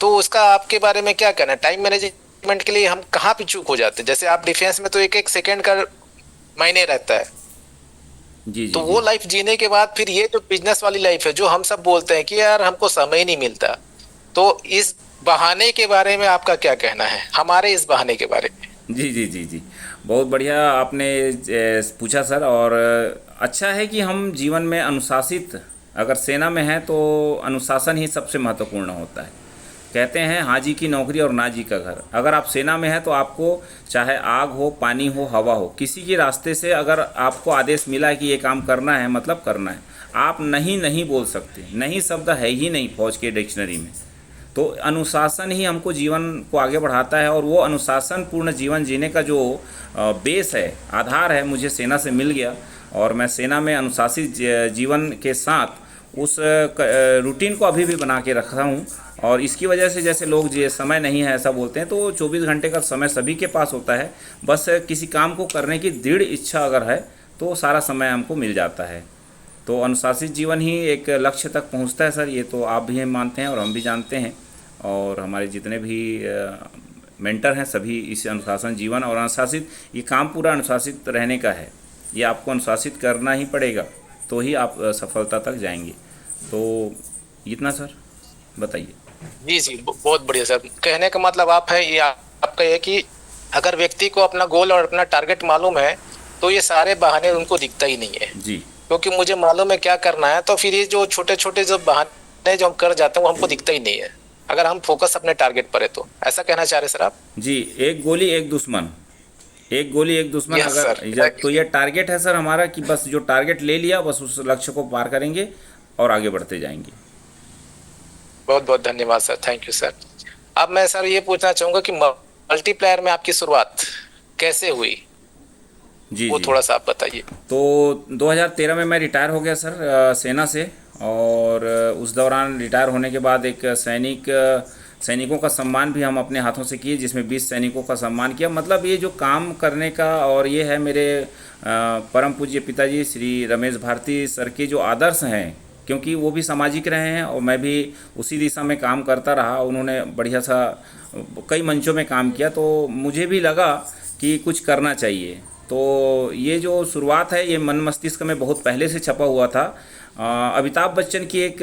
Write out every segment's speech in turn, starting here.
तो उसका आपके बारे में क्या कहना है? टाइम मैनेजमेंट के लिए हम कहाँ पे चूक हो जाते हैं? जैसे आप डिफेंस में तो एक एक सेकंड का मायने रहता है। जी तो जी वो जी। लाइफ जीने के बाद फिर ये जो बिजनेस वाली लाइफ है, जो हम सब बोलते हैं कि यार हमको समय ही नहीं मिलता, तो इस बहाने के बारे में आपका क्या कहना है, हमारे इस बहाने के बारे में? जी जी जी जी। बहुत बढ़िया आपने पूछा सर। और अच्छा है कि हम जीवन में अनुशासित, अगर सेना में हैं तो अनुशासन ही सबसे महत्वपूर्ण होता है। कहते हैं हाजी की नौकरी और नाजी का घर। अगर आप सेना में हैं तो आपको चाहे आग हो, पानी हो, हवा हो, किसी के रास्ते से अगर आपको आदेश मिला है कि ये काम करना है, मतलब करना है। आप नहीं नहीं बोल सकते। नहीं शब्द है ही नहीं फौज के डिक्शनरी में। तो अनुशासन ही हमको जीवन को आगे बढ़ाता है, और वो अनुशासन पूर्ण जीवन जीने का जो बेस है, आधार है, मुझे सेना से मिल गया। और मैं सेना में अनुशासित जीवन के साथ उस रूटीन को अभी भी बना के रखा हूँ। और इसकी वजह से जैसे लोग ये समय नहीं है ऐसा बोलते हैं, तो 24 घंटे का समय सभी के पास होता है। बस किसी काम को करने की दृढ़ इच्छा अगर है तो सारा समय हमको मिल जाता है। तो अनुशासित जीवन ही एक लक्ष्य तक पहुंचता है सर। ये तो आप भी मानते हैं और हम भी जानते हैं, और हमारे जितने भी मेंटर हैं सभी इस अनुशासन जीवन और अनुशासित, ये काम पूरा अनुशासित रहने का है। ये आपको अनुशासित करना ही पड़ेगा, तो ही आप सफलता तक जाएंगे। तो इतना सर, बताइए। जी जी, बहुत बढ़िया सर। कहने का मतलब आप है ये, आपका ये कि अगर व्यक्ति को अपना गोल और अपना टारगेट मालूम है, तो ये सारे बहाने उनको दिखता ही नहीं है, जी क्योंकि मुझे मालूम है क्या करना है। तो फिर ये जो छोटे छोटे जो बहाने जो हम कर जाते हैं वो हमको दिखता ही नहीं है, अगर हम फोकस अपने टारगेट पर है तो। ऐसा कहना चाह रहे सर आप? जी। एक गोली एक दुश्मन। एक गोली एक दुश्मन। यस अगर सर, तो एग्जैक्टली। ये टारगेट है सर हमारा, कि बस जो टारगेट ले लिया बस उस लक्ष्य को पार करेंगे और आगे बढ़ते जाएंगे। बहुत बहुत धन्यवाद सर, थैंक यू सर। अब मैं सर ये पूछना चाहूंगा कि मल्टीप्लायर में आपकी शुरुआत कैसे हुई, जी वो जी। थोड़ा सा आप बताइए। तो 2013 में मैं रिटायर हो गया सर सेना से। और उस दौरान रिटायर होने के बाद एक सैनिकों का सम्मान भी हम अपने हाथों से किए, जिसमें 20 सैनिकों का सम्मान किया। मतलब ये जो काम करने का, और ये है मेरे परम पूज्य पिताजी श्री रमेश भारती सर के जो आदर्श हैं, क्योंकि वो भी सामाजिक रहे हैं और मैं भी उसी दिशा में काम करता रहा। उन्होंने बढ़िया सा कई मंचों में काम किया, तो मुझे भी लगा कि कुछ करना चाहिए। तो ये जो शुरुआत है ये मन मस्तिष्क में बहुत पहले से छपा हुआ था। अमिताभ बच्चन की एक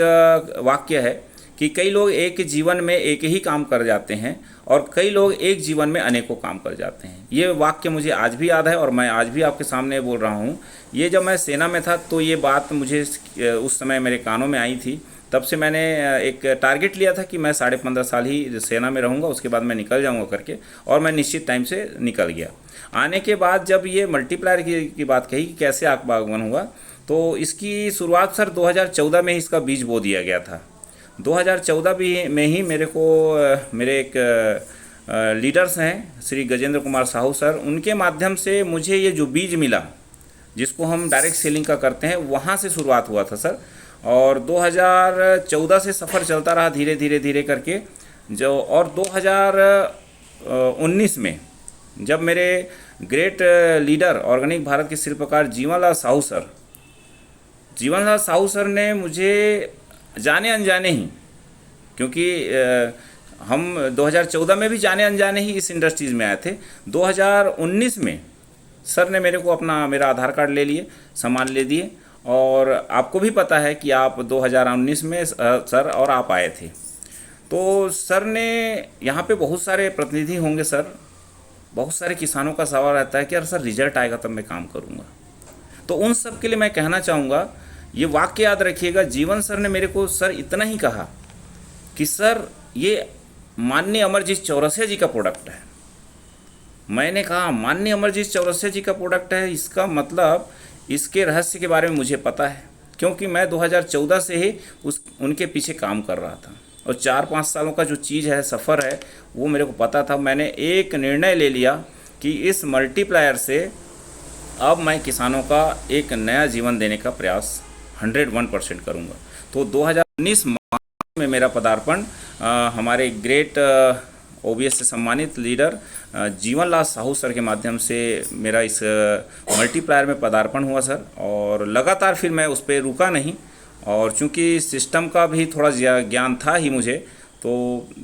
वाक्य है कि कई लोग एक जीवन में एक ही काम कर जाते हैं और कई लोग एक जीवन में अनेकों काम कर जाते हैं। ये वाक्य मुझे आज भी याद है और मैं आज भी आपके सामने बोल रहा हूँ। ये जब मैं सेना में था तो ये बात मुझे उस समय मेरे कानों में आई थी। तब से मैंने एक टारगेट लिया था कि मैं 15.5 साल ही सेना में रहूँगा, उसके बाद मैं निकल जाऊँगा करके। और मैं निश्चित टाइम से निकल गया। आने के बाद जब ये मल्टीप्लायर की बात कही कि कैसे आग बागवान हुआ, तो इसकी शुरुआत सर 2014 में ही इसका बीज बो दिया गया था। 2014 भी में ही मेरे को मेरे एक लीडर्स हैं श्री गजेंद्र कुमार साहू सर, उनके माध्यम से मुझे ये जो बीज मिला, जिसको हम डायरेक्ट सेलिंग का करते हैं, वहाँ से शुरुआत हुआ था सर। और 2014 से सफ़र चलता रहा धीरे धीरे धीरे करके। जो और 2019 में जब मेरे ग्रेट लीडर ऑर्गेनिक भारत के शिल्पकार जीवनलाल साहू सर ने मुझे जाने अनजाने ही, क्योंकि हम 2014 में भी जाने अनजाने ही इस इंडस्ट्रीज़ में आए थे। 2019 में सर ने मेरे को अपना मेरा आधार कार्ड ले लिए, सामान ले दिए। और आपको भी पता है कि आप 2019 में सर और आप आए थे। तो सर ने, यहाँ पे बहुत सारे प्रतिनिधि होंगे सर, बहुत सारे किसानों का सवाल रहता है कि यार सर रिजल्ट आएगा तब मैं काम करूँगा। तो उन सब के लिए मैं कहना चाहूँगा, ये वाक्य याद रखिएगा। जीवन सर ने मेरे को सर इतना ही कहा कि सर ये माननीय अमरजीत चौरसिया जी का प्रोडक्ट है। मैंने कहा माननीय अमरजीत चौरसिया जी का प्रोडक्ट है, इसका मतलब इसके रहस्य के बारे में मुझे पता है, क्योंकि मैं 2014 से ही उनके पीछे काम कर रहा था। और 4-5 सालों का जो चीज़ है, सफ़र है, वो मेरे को पता था। मैंने एक निर्णय ले लिया कि इस मल्टीप्लायर से अब मैं किसानों का एक नया जीवन देने का प्रयास 101% करूँगा। तो 2019 मार्च में मेरा पदार्पण हमारे ग्रेट ओबीएस से सम्मानित लीडर जीवनलाल साहू सर के माध्यम से मेरा इस मल्टीप्लायर में पदार्पण हुआ सर। और लगातार फिर मैं उस पर रुका नहीं, और चूंकि सिस्टम का भी थोड़ा ज्ञान था ही मुझे, तो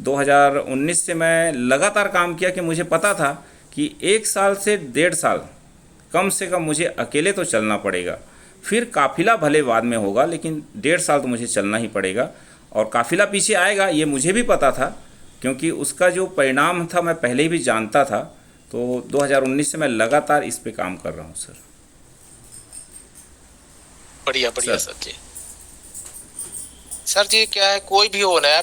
2019 से मैं लगातार काम किया कि मुझे पता था कि 1 साल से 1.5 साल कम से कम मुझे अकेले तो चलना पड़ेगा, फिर काफ़िला भले बाद में होगा, लेकिन 1.5 साल तो मुझे चलना ही पड़ेगा। और काफ़िला पीछे आएगा ये मुझे भी पता था, क्योंकि उसका जो परिणाम था मैं पहले ही भी जानता था। तो 2019 से मैं लगातार इस पे काम कर रहा हूँ सर। बढ़िया बढ़िया सर सर जी। सर जी क्या है, कोई भी हो नया